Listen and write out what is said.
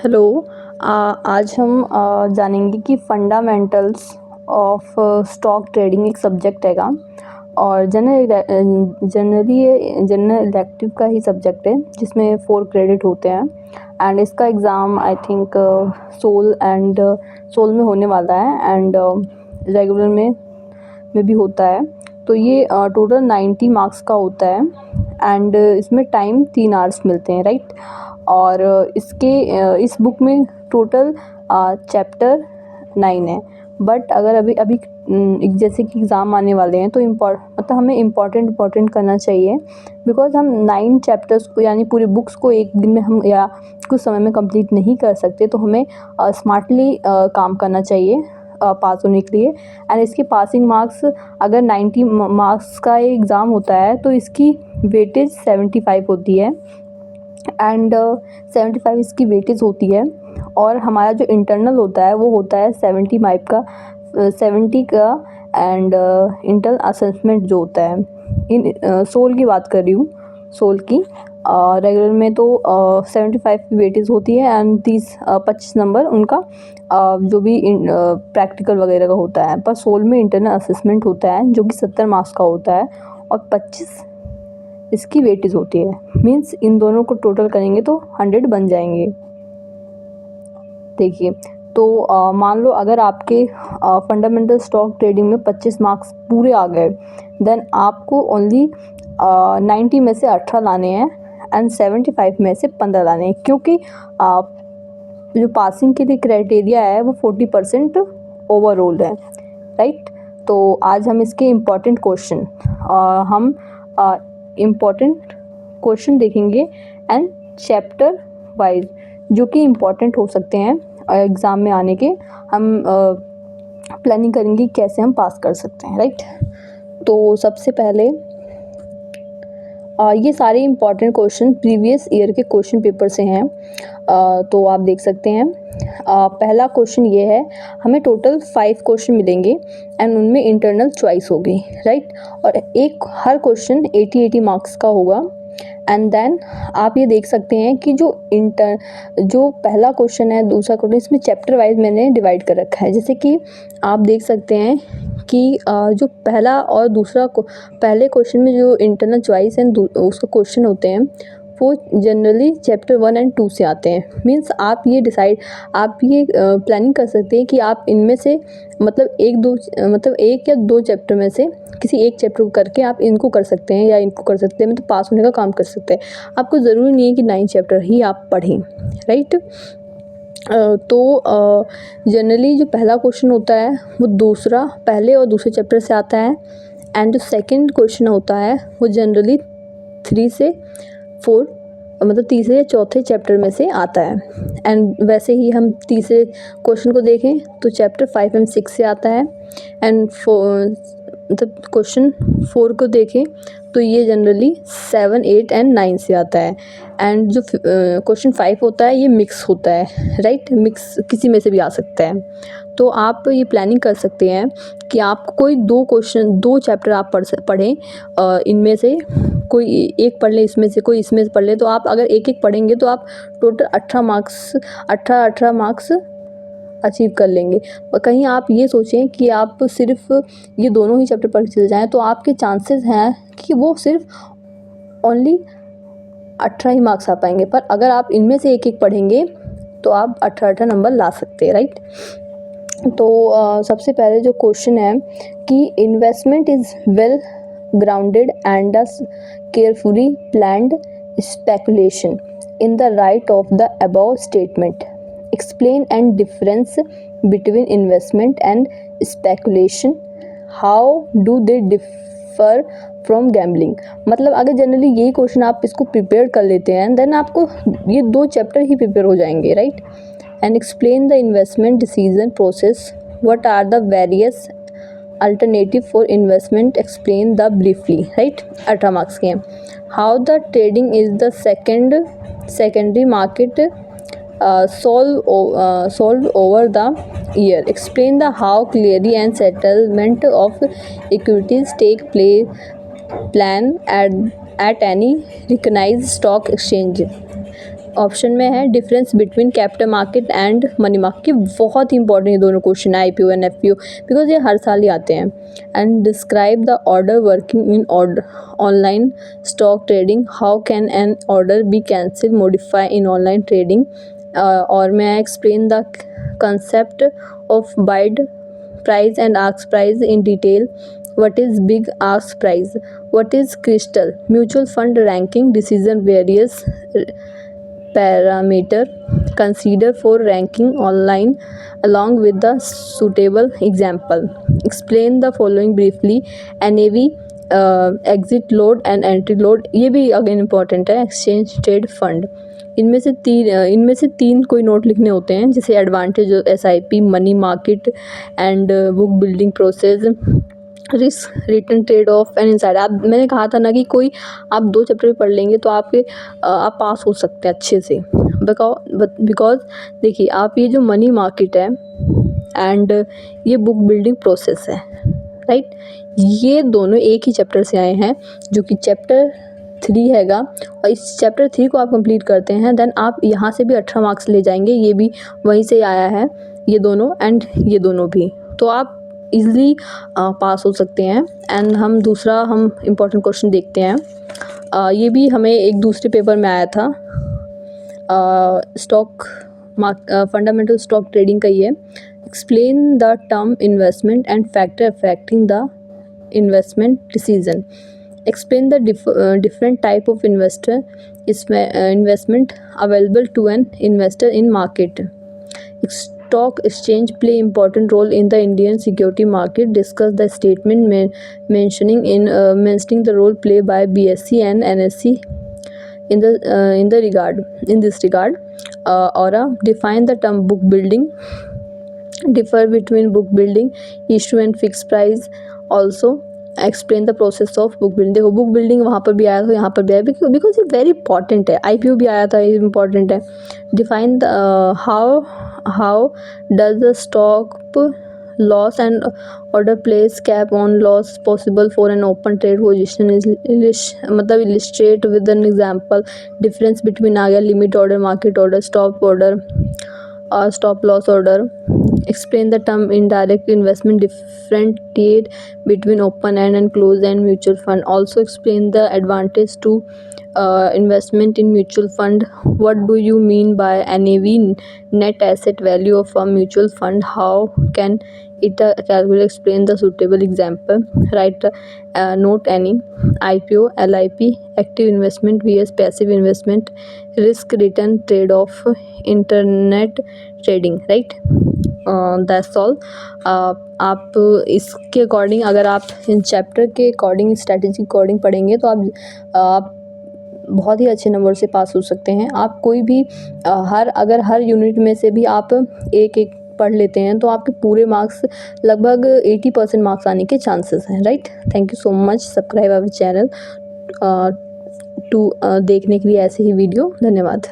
Hello. आज हम जानेंगे कि फंडामेंटल्स ऑफ स्टॉक ट्रेडिंग एक सब्जेक्ट हैगा और जनरली ये जनरल इलेक्टिव का ही सब्जेक्ट है जिसमें 4 क्रेडिट होते हैं एंड इसका एग्ज़ाम आई थिंक सोल में होने वाला है एंड रेगुलर में भी होता है। तो ये टोटल 90 मार्क्स का होता है एंड इसमें टाइम 3 आवर्स मिलते हैं, राइट। और इस बुक में टोटल चैप्टर 9 है। बट अगर अभी जैसे कि एग्ज़ाम आने वाले हैं तो मतलब हमें इम्पॉर्टेंट करना चाहिए, बिकॉज हम 9 चैप्टर्स को यानी पूरी बुक्स को एक दिन में हम या कुछ समय में कंप्लीट नहीं कर सकते। तो हमें स्मार्टली काम करना चाहिए पास होने के लिए। एंड इसके पासिंग मार्क्स अगर 90 मार्क्स का एग्ज़ाम होता है तो इसकी वेटेज 75 होती है एंड 75 इसकी वेटेज होती है। और हमारा जो इंटरनल होता है वो होता है 70 मार्क का 70 का एंड इंटरनल असेसमेंट जो होता है इन सोल की बात कर रही हूँ, सोल की। रेगुलर में तो 75 की वेटेज होती है एंड 25 नंबर उनका जो भी प्रैक्टिकल वगैरह का होता है। पर सोल में इंटरनल असेसमेंट होता है जो कि 70 मार्क्स का होता है और 25 इसकी वेटेज होती है। मीन्स इन दोनों को टोटल करेंगे तो 100 बन जाएंगे। देखिए, तो मान लो अगर आपके फंडामेंटल स्टॉक ट्रेडिंग में 25 मार्क्स पूरे आ गए, देन आपको ओनली 90 में से 18 लाने हैं एंड 75 में से 15 लाने हैं, क्योंकि जो पासिंग के लिए क्राइटेरिया है वो 40% ओवरऑल है, राइट। तो आज हम इसके इम्पॉर्टेंट क्वेश्चन देखेंगे एंड चैप्टर वाइज जो कि इम्पॉर्टेंट हो सकते हैं एग्ज़ाम में आने के। हम प्लानिंग करेंगे कैसे हम पास कर सकते हैं, राइट। तो सबसे पहले ये सारे इम्पॉर्टेंट क्वेश्चन प्रीवियस ईयर के क्वेश्चन पेपर से हैं, तो आप देख सकते हैं। पहला क्वेश्चन ये है, हमें टोटल 5 क्वेश्चन मिलेंगे एंड उनमें इंटरनल चॉइस होगी, राइट। और हर क्वेश्चन 80 मार्क्स का होगा। एंड देन आप ये देख सकते हैं कि जो पहला क्वेश्चन है, दूसरा क्वेश्चन, इसमें चैप्टर वाइज मैंने डिवाइड कर रखा है। जैसे कि आप देख सकते हैं कि जो पहला और दूसरा पहले क्वेश्चन में जो इंटरनल चॉइस एंड उसका क्वेश्चन होते हैं वो जनरली चैप्टर 1 एंड 2 से आते हैं। मीन्स आप ये प्लानिंग कर सकते हैं कि आप इनमें से मतलब एक या दो चैप्टर में से किसी एक चैप्टर को करके आप इनको कर सकते हैं या इनको कर सकते हैं, मतलब पास होने का काम कर सकते हैं। आपको ज़रूरी नहीं है कि 9 चैप्टर ही आप पढ़ें, राइट। तो जनरली जो पहला क्वेश्चन होता है वो पहले और दूसरे चैप्टर से आता है एंड जो सेकंड क्वेश्चन होता है वो जनरली 3 से 4 मतलब तीसरे या चौथे चैप्टर में से आता है। एंड वैसे ही हम तीसरे क्वेश्चन को देखें तो चैप्टर 5 एंड 6 से आता है एंड मतलब क्वेश्चन 4 को देखें तो ये जनरली 7, 8 एंड 9 से आता है। एंड जो क्वेश्चन 5 होता है ये मिक्स होता है, राइट। मिक्स किसी में से भी आ सकता है। तो आप ये प्लानिंग कर सकते हैं कि आप कोई 2 चैप्टर आप पढ़ें, इनमें से कोई एक पढ़ लें, इसमें से कोई इसमें से पढ़ लें। तो आप अगर एक पढ़ेंगे तो आप टोटल 18 मार्क्स अचीव कर लेंगे। और कहीं आप ये सोचें कि आप सिर्फ ये दोनों ही चैप्टर पढ़ के चले जाएँ तो आपके चांसेस हैं कि वो सिर्फ ओनली 18 ही मार्क्स आ पाएंगे। पर अगर आप इनमें से एक पढ़ेंगे तो आप 18 नंबर ला सकते हैं, राइट। तो सबसे पहले जो क्वेश्चन है कि investment is well grounded and a carefully planned speculation in the right of the above statement. Explain and difference between investment and speculation. How do they differ from gambling? मतलब अगर generally यही question आप इसको prepare कर लेते हैं then आपको ये 2 चैप्टर ही प्रिपेयर हो जाएंगे, right. And explain the investment decision process. What are the various alternative for investment? Explain the briefly, right। 18 marks के हैं। How the trading is the secondary market solved over the year. Explain the how clearing and settlement of equities take place plan at any recognized stock exchange. Option में है difference between capital market and money market. बहुत ही important ये दोनों question है, IPO and FPO, because ये हर साल ही आते हैं। And describe the order working in order online stock trading, how can an order be cancel modify in online trading, और मैं explain the concept of bid price and ask price in detail, what is big ask price, what is crystal mutual fund ranking decision, various parameter consider for ranking online along with the suitable example, explain the following briefly, NAV, exit load and entry load, ये भी again important है, exchange trade fund. इनमें से तीन कोई note लिखने होते हैं, जैसे advantage of SIP, money market and book building process, risk return trade off and inside. आप मैंने कहा था ना कि कोई आप 2 चैप्टर भी पढ़ लेंगे तो आप पास हो सकते हैं अच्छे से, बिकॉज देखिए आप ये जो मनी मार्केट है एंड ये बुक बिल्डिंग प्रोसेस है, राइट, ये दोनों एक ही चैप्टर से आए हैं, जो कि चैप्टर 3 हैगा। और इस चैप्टर 3 को आप कंप्लीट करते हैं, देन आप यहाँ से भी 18 मार्क्स ले जाएंगे, ये भी वहीं से आया है, ये दोनों एंड ये दोनों भी, तो आप ईज़िली पास हो सकते हैं। एंड हम इम्पॉर्टेंट क्वेश्चन देखते हैं। ये भी हमें एक दूसरे पेपर में आया था, फंडामेंटल स्टॉक ट्रेडिंग का ही है। Explain the term investment and factor affecting the investment decision, explain the different type of investment available to an investor in market, stock exchange play important role in the Indian security market, discuss the statement mentioning the role played by BSE and NSE in this regard, or define the term book building, differ between book building, issue and fixed price, also explain the process of book building. देखो book building वहाँ पर भी आया था, यहाँ पर भी आया, बिकॉज ये वेरी इंपॉर्टेंट है। IPO भी आया था, ये इंपॉर्टेंट है। Define the how does the stock loss and order place cap on loss possible for an open trade position, मतलब illustrate with an example, difference between आ गया limit order, market order, stop order और stop loss order. Explain the term indirect investment, differentiate between open end and closed end mutual fund. Also explain the advantage to investment in mutual fund. What do you mean by NAV, net asset value of a mutual fund? How can it calculate? Explain the suitable example. Write note any IPO, LIP, active investment vs passive investment, risk return trade off, internet trading, right? That's all. आप इसके according, अगर आप in chapter के according, strategy according पढ़ेंगे तो आप बहुत ही अच्छे नंबर से पास हो सकते हैं। आप कोई भी अगर हर यूनिट में से भी आप एक पढ़ लेते हैं तो आपके पूरे मार्क्स लगभग 80% मार्क्स आने के चांसेस हैं, right. Thank you so much. Subscribe our channel to देखने के लिए ऐसे ही वीडियो। धन्यवाद।